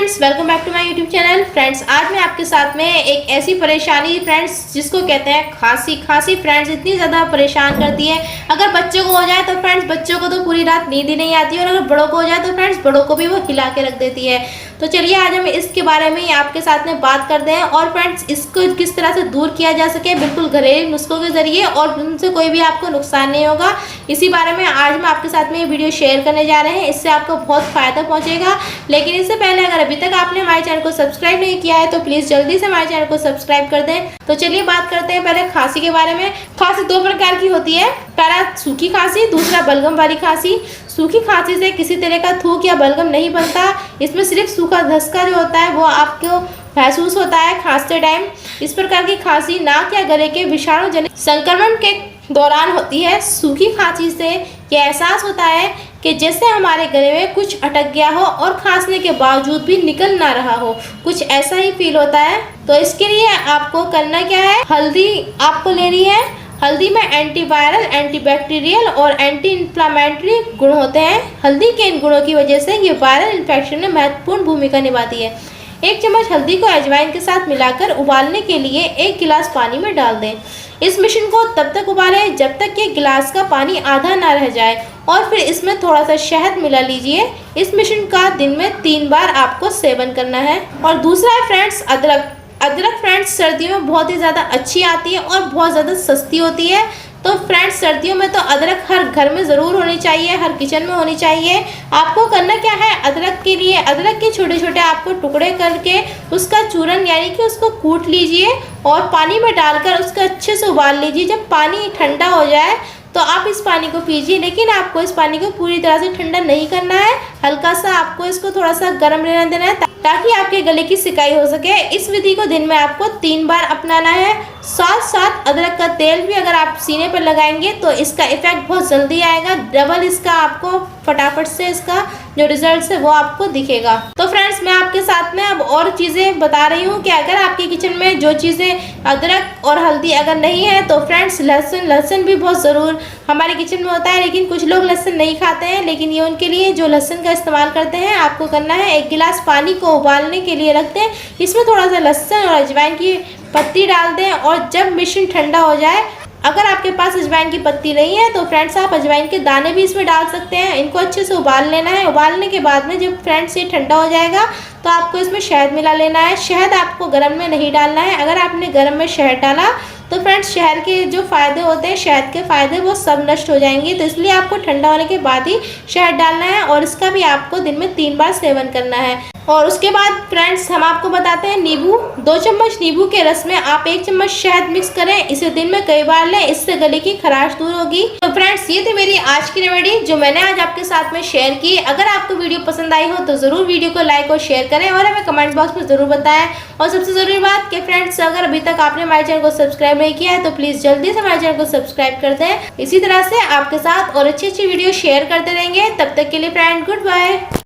Friends, welcome back to my YouTube channel. Friends, आज मैं आपके साथ में एक ऐसी परेशानी फ्रेंड्स जिसको कहते हैं खांसी फ्रेंड्स इतनी ज़्यादा परेशान करती है। अगर बच्चों को हो जाए तो फ्रेंड्स बच्चों को तो पूरी रात नींद ही नहीं आती है, और अगर बड़ों को हो जाए तो फ्रेंड्स बड़ों को भी वो हिला के रख देती है। तो चलिए आज हम इसके बारे में आपके साथ में बात करते हैं, और फ्रेंड्स इसको किस तरह से दूर किया जा सके बिल्कुल घरेलू नुस्खों के जरिए, और उनसे कोई भी आपको नुकसान नहीं होगा। इसी बारे में आज हम आपके साथ में ये वीडियो शेयर करने जा रहे हैं। इससे आपको बहुत फ़ायदा पहुँचेगा। लेकिन इससे पहले अगर अभी तक आपने हमारे चैनल को सब्सक्राइब नहीं किया है तो प्लीज़ जल्दी से हमारे चैनल को सब्सक्राइब कर दें। तो चलिए बात करते हैं पहले खांसी के बारे में। खांसी दो प्रकार की होती है, पहला सूखी खांसी, दूसरा बलगम वाली खांसी। सूखी खांसी से किसी तरह का थूक या बलगम नहीं बनता। इसमें सिर्फ सूखा धसका जो होता है वो आपको महसूस होता है खांसते टाइम। इस प्रकार की खांसी नाक या गले के विषाणु जनित संक्रमण के दौरान होती है। सूखी खांसी से यह एहसास होता है कि जैसे हमारे गले में कुछ अटक गया हो और खांसने के बावजूद भी निकल ना रहा हो, कुछ ऐसा ही फील होता है। तो इसके लिए आपको करना क्या है, हल्दी आपको लेनी है। हल्दी में एंटीवायरल, एंटीबैक्टीरियल और एंटी इन्फ्लामेटरी गुण होते हैं। हल्दी के इन गुणों की वजह से ये वायरल इन्फेक्शन में महत्वपूर्ण भूमिका निभाती है। 1 चम्मच हल्दी को अजवाइन के साथ मिलाकर उबालने के लिए 1 गिलास पानी में डाल दें। इस मिश्रण को तब तक उबालें जब तक कि गिलास का पानी आधा ना रह जाए, और फिर इसमें थोड़ा सा शहद मिला लीजिए। इस मिश्रण का दिन में 3 बार आपको सेवन करना है। और दूसरा है फ्रेंड्स अदरक फ्रेंड्स सर्दियों में बहुत ही ज़्यादा अच्छी आती है और बहुत ज़्यादा सस्ती होती है। तो फ्रेंड्स सर्दियों में तो अदरक हर घर में ज़रूर होनी चाहिए, हर किचन में होनी चाहिए। आपको करना क्या है, अदरक के लिए अदरक के छोटे छोटे आपको टुकड़े करके उसका चूरन यानी कि उसको कूट लीजिए और पानी में डालकर उसको अच्छे से उबाल लीजिए। जब पानी ठंडा हो जाए तो आप इस पानी को पीजिए, लेकिन आपको इस पानी को पूरी तरह से ठंडा नहीं करना है। हल्का सा आपको इसको थोड़ा सा गर्म रहने देना है ताकि आपके गले की सिकाई हो सके। इस विधि को दिन में आपको 3 बार अपनाना है। साथ साथ अदरक का तेल भी अगर आप सीने पर लगाएंगे तो इसका इफेक्ट बहुत जल्दी आएगा, डबल इसका आपको फटाफट से इसका जो रिजल्ट है वो आपको दिखेगा। तो फ्रेंड्स, मैं आपके साथ में अब और चीज़ें बता रही हूँ कि अगर आपके किचन में जो चीज़ें अदरक और हल्दी अगर नहीं है तो फ्रेंड्स लहसुन भी बहुत ज़रूर हमारे किचन में होता है। लेकिन कुछ लोग लहसुन नहीं खाते हैं, लेकिन ये उनके लिए जो लहसुन का इस्तेमाल करते हैं। आपको करना है 1 गिलास पानी को उबालने के लिए रख दें, इसमें थोड़ा सा लहसुन और अजवाइन की पत्ती डाल दें, और जब मिश्रण ठंडा हो जाए, अगर आपके पास अजवाइन की पत्ती नहीं है तो फ्रेंड्स आप अजवाइन के दाने भी इसमें डाल सकते हैं। इनको अच्छे से उबाल लेना है। उबालने के बाद में जब फ्रेंड्स ये ठंडा हो जाएगा तो आपको इसमें शहद मिला लेना है। शहद आपको गर्म में नहीं डालना है। अगर आपने गर्म में शहद डाला तो फ्रेंड्स शहद के जो फ़ायदे होते हैं, शहद के फ़ायदे वो सब नष्ट हो जाएंगे। तो इसलिए आपको ठंडा होने के बाद ही शहद डालना है, और इसका भी आपको दिन में 3 बार सेवन करना है। और उसके बाद फ्रेंड्स हम आपको बताते हैं नींबू। 2 चम्मच नींबू के रस में आप 1 चम्मच शहद मिक्स करें। इसे दिन में कई बार लें, इससे गले की खराश दूर होगी। तो फ्रेंड्स, ये थी मेरी आज की रेमेडी जो मैंने आज आपके साथ में शेयर की। अगर आपको वीडियो पसंद आई हो तो ज़रूर वीडियो को लाइक और शेयर करें, और हमें कमेंट बॉक्स में ज़रूर बताएं। और सबसे ज़रूरी बात कि फ्रेंड्स, अगर अभी तक आपने हमारे चैनल को सब्सक्राइब नहीं किया है तो प्लीज़ जल्दी से हमारे चैनल को सब्सक्राइब कर दें। इसी तरह से आपके साथ और अच्छी अच्छी वीडियो शेयर करते रहेंगे। तब तक के लिए फ्रेंड, गुड बाय।